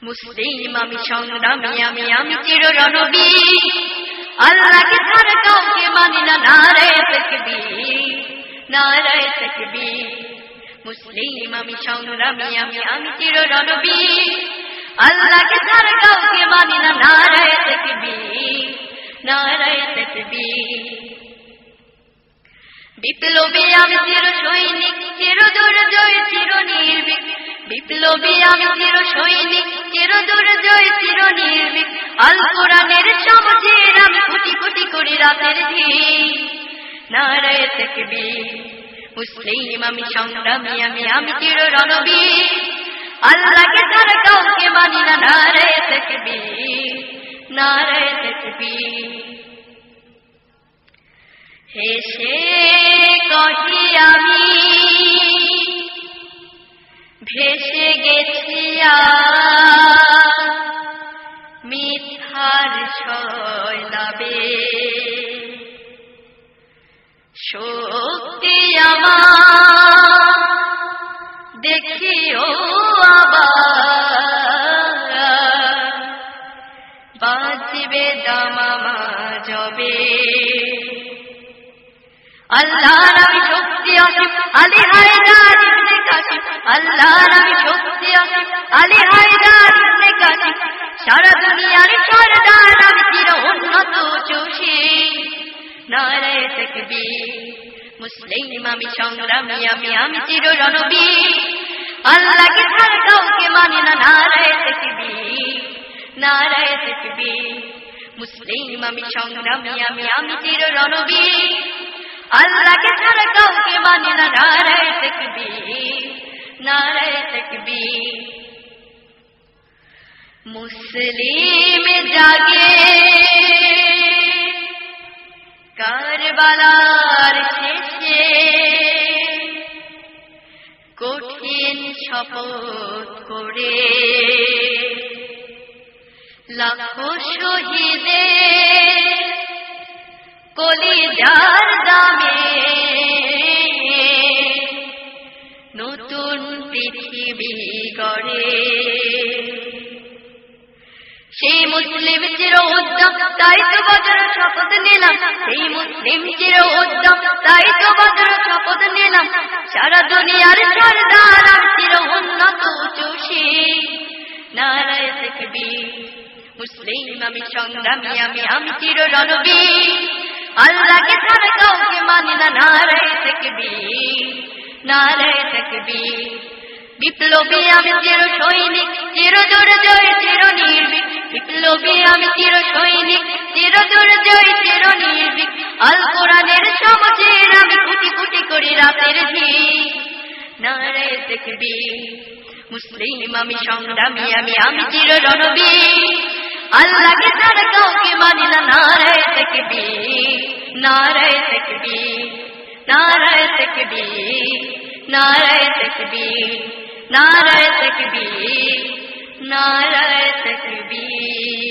মুসলিম আমি সংগ্রামী আমি চির রণবীর আল্লাহকে ছাড়া কাউকে মানি না নারায়ে তাকবীর নারায়ে তাকবীর মুসলিম আমি সংগ্রামী আমি চির রণবীর আল্লাহকে ছাড়া কাউকে মানি না নারায়ে তাকবীর নারায়ে তাকবীর বিপ্লবী আমি চির সৈনিক চির দুর্জয় চির নির্ভীক বিপ্লবী আমি চির সৈনিক চির দুর্জয় চির নির্ভীক আল কোরআনের সমাজের আমি কোটি কোটি করি রাতের ধিক নারায়ে তাকবীর মুসলিম আমি সংগ্রামী আমি চির রণবীর আল্লাহকে ছাড়া কাউকে মানি না নারায়ে তাকবীর নারায়ে তাকবীর হেসে কহি আমি ভেসে গেছি মিথ্যার শৈলাবে শক্তি আমার দেখিও আবার বাজবে দামামা জবে আল্লাহর আমি শক্তি আসিফ আলী হায়দার ইবনে কাসিম আল্লাহর আমি শক্তি আসিফ আলী হায়দার ইবনে কাসিম সারা দুনিয়ার সরদার আমি চির উন্নত চুষি নারায়ে তাকবীর মুসলিম আমি সংগ্রামী আমি চির রণবীর আল্লাহকে ছাড়া কাউকে মানি না নারায়ে তাকবীর নারায়ে তাকবীর মুসলিম আমি সংগ্রামী আমি চির রণবীর আল্লাহকে ছাড়া কাউকে মানি না নারায়ে তাকবীর নারায়ে তাকবীর মুসলিম জাগে কারবালার শেষে কঠিন শপথ করে লাখো শহীদের কলিজার দামে নতুন পৃথিবী গড়ে সেই মুসলিম চির উদ্যম তাই তো বজ্র শপথ নিলাম সেই মুসলিম চির উদ্যম তাই তো বজ্র শপথ নিলাম সারা দুনিয়ার সরদার আর চির উন্নত চুষি নারায়ে তাকবীর মুসলিম আমি সংগ্রামী আমি চির রণবীর আল্লাহকে ছাড়া কাউকে মানি না নারায়ে তাকবীর নারায়ে তাকবীর বিপ্লবী আমি চির সৈনিক চির দুর্জয় চির নির্ভীক বিপ্লবী আমি চির সৈনিক চির দুর্জয় চির নির্ভীক আল কোরআনের সমাজের আমি কোটি কোটি করি রাতের ধিক নারায়ে তাকবীর মুসলিম আমি সংগ্রামী আমি চির রণবীর আল্লাহকে ছাড়া কাউকে মানি না নারায়ে তাকবীর নারায়ে তাকবীর নারায়ে তাকবীর নারায়ে তাকবীর নারায়ে তাকবীর নারায়ে তাকবীর